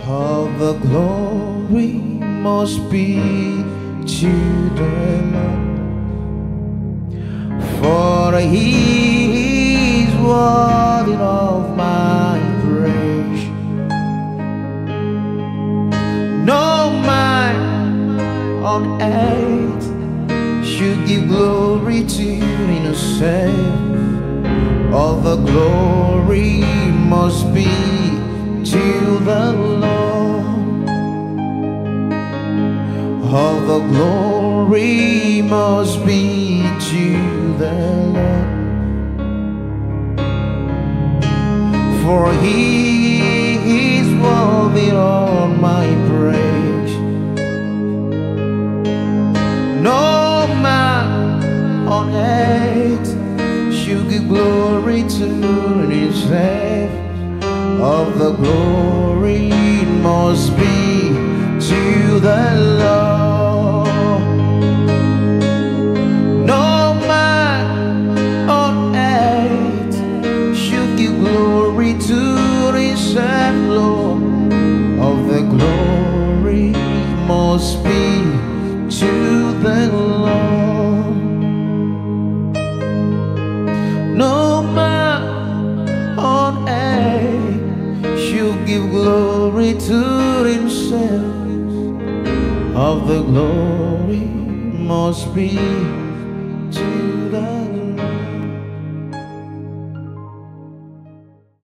All the glory must be to the Lord, for He is worthy of my praise. No man on earth should give glory to Himself. All the glory must be to the Lord. All the glory must be to the Lord, for He is worthy of my praise. No man on earth should give glory to Himself. All the glory must be to the Lord. No man on earth should give glory to Himself, Lord. All the glory must be to the Lord. No man on earth should give glory to Himself. All the glory must be